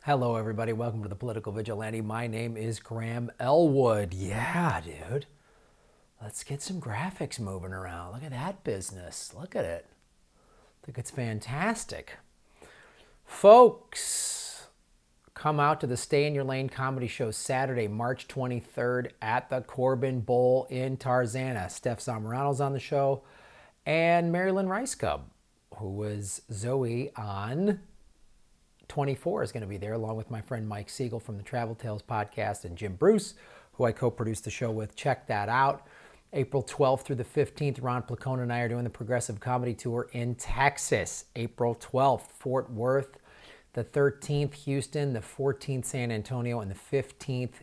Hello, everybody. Welcome to the Political Vigilante. My name is Graham Elwood. Yeah, dude. Let's get some graphics moving around. Look at that business. Look at it. I think it's fantastic. Folks, come out to the Stay in Your Lane comedy show Saturday, March 23rd at the Corbin Bowl in Tarzana. Steph Zamorano's on the show, and Marilyn Rice Cub, who was Zoe on 24, is going to be there, along with my friend Mike Siegel from the Travel Tales podcast and Jim Bruce, who I co-produced the show with. Check that out. April 12th through the 15th, Ron Placone and I are doing the Progressive Comedy Tour in Texas. April 12th, Fort Worth. The 13th, Houston. The 14th, San Antonio. And the 15th,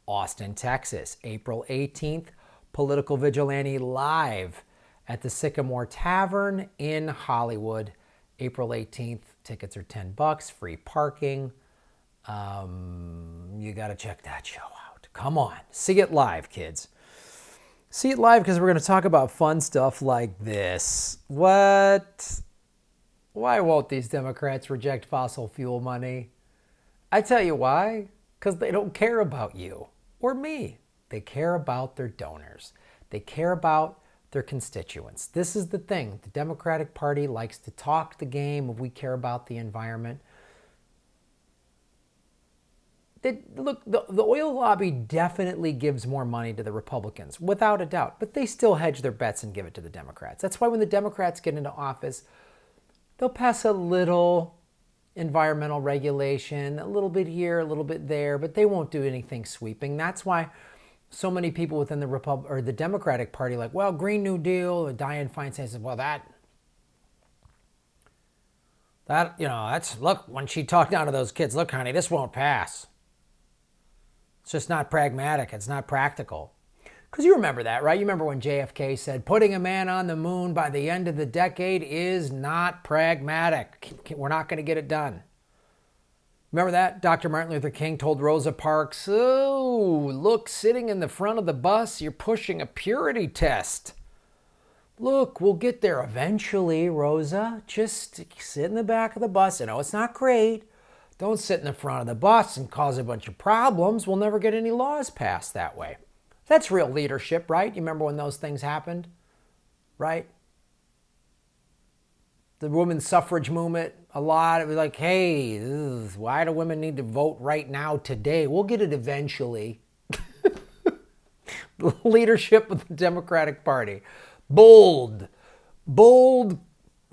Austin, Texas. April 18th, Political Vigilante live at the Sycamore Tavern in Hollywood. April 18th, tickets are $10, free parking. You got to check that show out. Come on, see it live, kids. See it live because we're going to talk about fun stuff like this. What? Why won't these Democrats reject fossil fuel money? I tell you why. Because they don't care about you or me. They care about their donors. They care about their constituents. This is the thing. The Democratic Party likes to talk the game of we care about the environment. Look, the oil lobby definitely gives more money to the Republicans, without a doubt, but they still hedge their bets and give it to the Democrats. That's why when the Democrats get into office, they'll pass a little environmental regulation, a little bit here, a little bit there, but they won't do anything sweeping. That's why so many people within the Democratic Party like, well, Green New Deal, and Dianne Feinstein says, well, that's, look, when she talked down to those kids, look, honey, this won't pass. It's just not pragmatic. It's not practical. Because you remember that, right? You remember when JFK said, putting a man on the moon by the end of the decade is not pragmatic. We're not going to get it done. Remember that? Dr. Martin Luther King told Rosa Parks, oh, look, sitting in the front of the bus, you're pushing a purity test. Look, we'll get there eventually, Rosa. Just sit in the back of the bus. I know it's not great. Don't sit in the front of the bus and cause a bunch of problems. We'll never get any laws passed that way. That's real leadership, right? You remember when those things happened, right? The women's suffrage movement, a lot, it was like, hey, why do women need to vote right now, today? We'll get it eventually. The leadership of the Democratic Party. Bold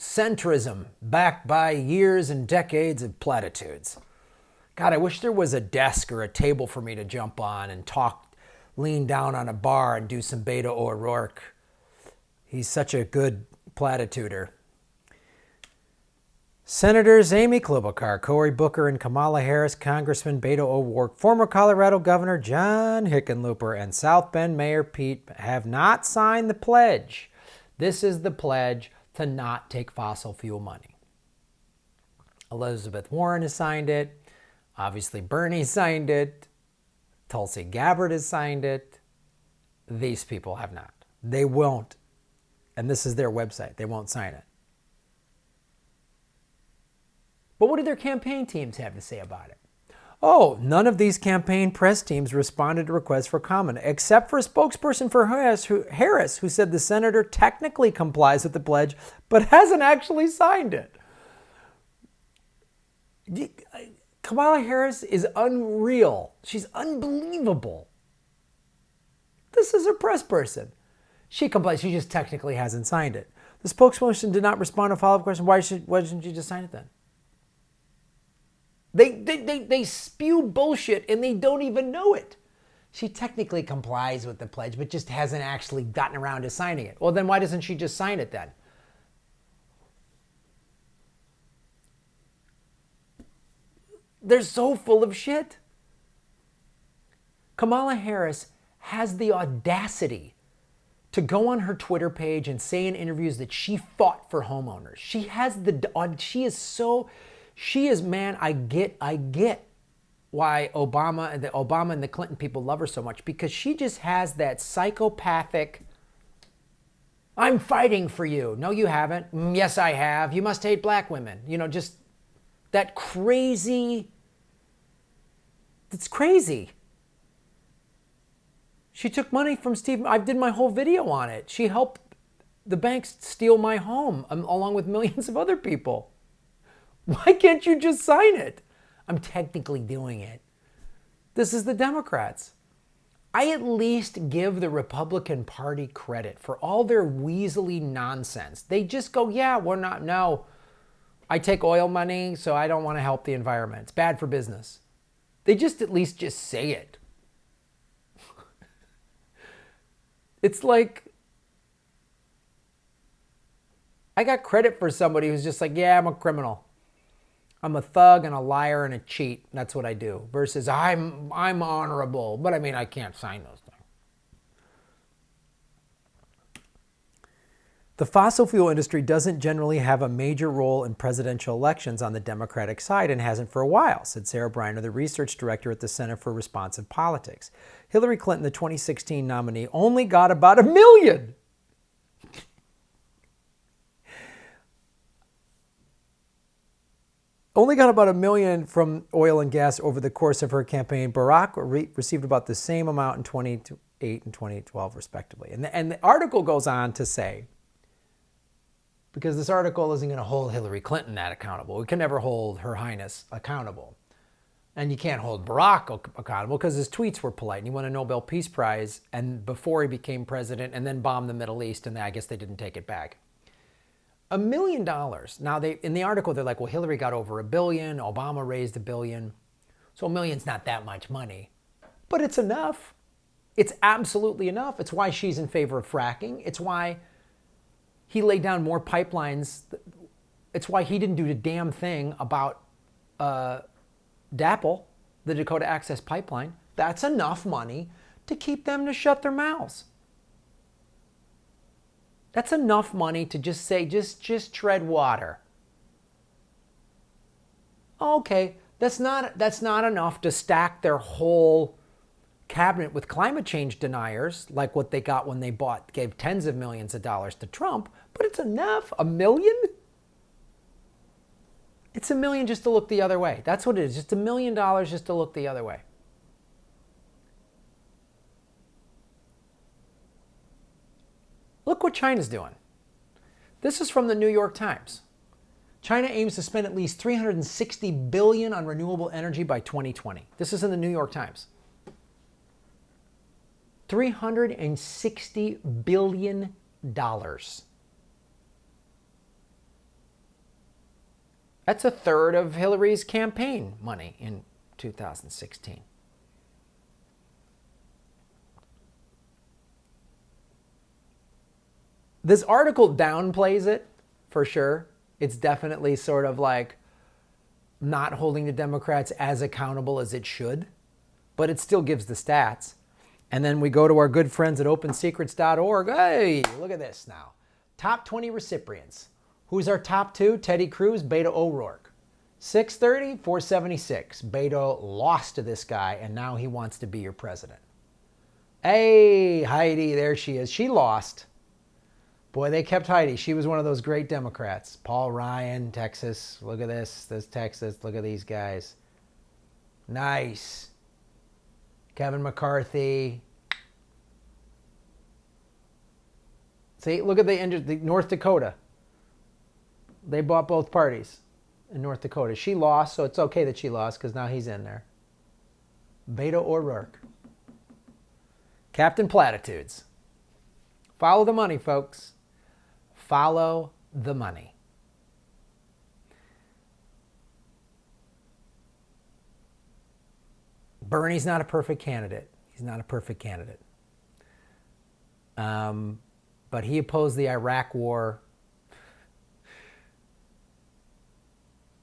centrism backed by years and decades of platitudes. God, I wish there was a desk or a table for me to jump on and talk, lean down on a bar and do some Beto O'Rourke. He's such a good platituder. Senators Amy Klobuchar, Cory Booker, and Kamala Harris, Congressman Beto O'Rourke, former Colorado Governor John Hickenlooper, and South Bend Mayor Pete have not signed the pledge. This is the pledge to not take fossil fuel money. Elizabeth Warren has signed it. Obviously, Bernie signed it. Tulsi Gabbard has signed it. These people have not. They won't. And this is their website. They won't sign it. But what do their campaign teams have to say about it? Oh, none of these campaign press teams responded to requests for comment, except for a spokesperson for Harris, who said the senator technically complies with the pledge, but hasn't actually signed it. Kamala Harris is unreal. She's unbelievable. This is her press person. She complies. She just technically hasn't signed it. The spokesperson did not respond to a follow-up question. Why didn't you just sign it then? They spew bullshit and they don't even know it. She technically complies with the pledge, but just hasn't actually gotten around to signing it. Well, then why doesn't she just sign it then? They're so full of shit. Kamala Harris has the audacity to go on her Twitter page and say in interviews that she fought for homeowners. Man, I get why Obama and the Clinton people love her so much, because she just has that psychopathic, I'm fighting for you. No, you haven't. Yes, I have. You must hate black women. Just that crazy It's crazy. She took money from Steve. I did my whole video on it. She helped the banks steal my home along with millions of other people. Why can't you just sign it? I'm technically doing it. This is the Democrats. I at least give the Republican Party credit for all their weaselly nonsense. They just go, yeah, we're not, no. I take oil money, so I don't want to help the environment. It's bad for business. They just at least just say it. It's like, I got credit for somebody who's just like, yeah, I'm a criminal. I'm a thug and a liar and a cheat. That's what I do. Versus I'm honorable, but I mean, I can't sign those things. The fossil fuel industry doesn't generally have a major role in presidential elections on the Democratic side and hasn't for a while, said Sarah Briner, the research director at the Center for Responsive Politics. Hillary Clinton, the 2016 nominee, only got about 1 million. Only got about 1 million from oil and gas over the course of her campaign. Barack received about the same amount in 2008 and 2012, respectively. And the article goes on to say, because this article isn't going to hold Hillary Clinton that accountable. We can never hold Her Highness accountable. And you can't hold Barack accountable because his tweets were polite. And he won a Nobel Peace Prize and before he became president and then bombed the Middle East. And I guess they didn't take it back. $1 million. Now, in the article, they're like, well, Hillary got over $1 billion. Obama raised $1 billion. So $1 million's not that much money. But it's enough. It's absolutely enough. It's why she's in favor of fracking. It's why he laid down more pipelines. It's why he didn't do the damn thing about DAPL, the Dakota Access Pipeline. That's enough money to keep them to shut their mouths. That's enough money to just say, just tread water. Okay, that's not enough to stack their whole cabinet with climate change deniers, like what they got when they gave tens of millions of dollars to Trump, but it's enough. 1 million? It's $1 million just to look the other way. That's what it is, just $1 million just to look the other way. Look what China's doing. This is from the New York Times. China aims to spend at least $360 billion on renewable energy by 2020. This is in the New York Times. $360 billion. That's a third of Hillary's campaign money in 2016. This article downplays it, for sure. It's definitely sort of like not holding the Democrats as accountable as it should, but it still gives the stats. And then we go to our good friends at OpenSecrets.org. Hey, look at this now. Top 20 recipients. Who's our top two? Teddy Cruz, Beto O'Rourke. 630, 476. Beto lost to this guy, and now he wants to be your president. Hey, Heidi, there she is. She lost. Boy, they kept Heidi. She was one of those great Democrats. Paul Ryan, Texas. Look at this. This Texas. Look at these guys. Nice. Kevin McCarthy. See, look at the North Dakota. They bought both parties in North Dakota. She lost, so it's okay that she lost because now he's in there. Beto O'Rourke. Captain Platitudes. Follow the money, folks. Follow the money. Bernie's not a perfect candidate. He's not a perfect candidate. But he opposed the Iraq War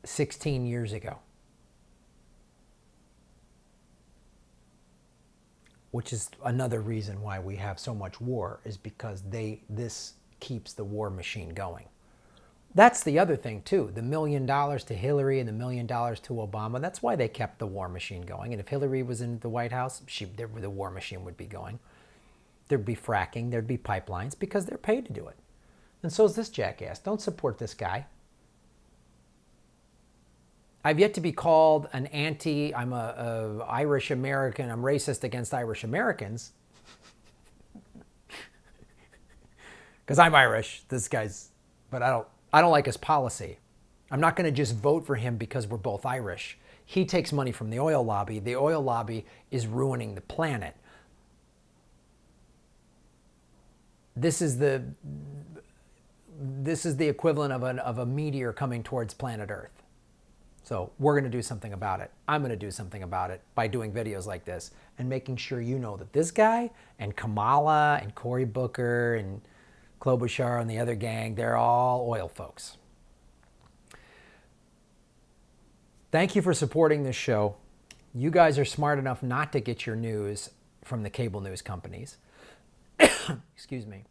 16 years ago. Which is another reason why we have so much war, is because this keeps the war machine going. That's the other thing, too. The $1 million to Hillary and the $1 million to Obama, that's why they kept the war machine going. And if Hillary was in the White House, the war machine would be going. There'd be fracking, there'd be pipelines, because they're paid to do it. And so is this jackass. Don't support this guy. I've yet to be called an I'm a Irish American, I'm racist against Irish Americans. Because I'm Irish, but I don't like his policy. I'm not going to just vote for him because we're both Irish. He takes money from the oil lobby. The oil lobby is ruining the planet. This is the equivalent of a meteor coming towards planet Earth. So we're going to do something about it. I'm going to do something about it by doing videos like this and making sure you know that this guy and Kamala and Cory Booker and Klobuchar and the other gang, they're all oil folks. Thank you for supporting this show. You guys are smart enough not to get your news from the cable news companies. Excuse me.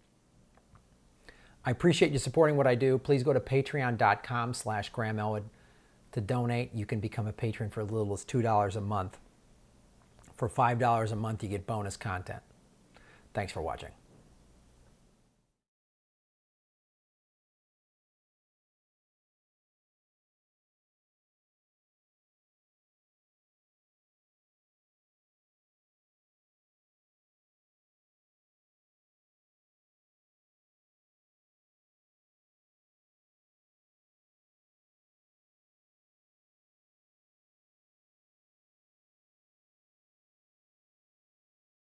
I appreciate you supporting what I do. Please go to patreon.com/Graham Elwood to donate. You can become a patron for as little as $2 a month. For $5 a month, you get bonus content. Thanks for watching.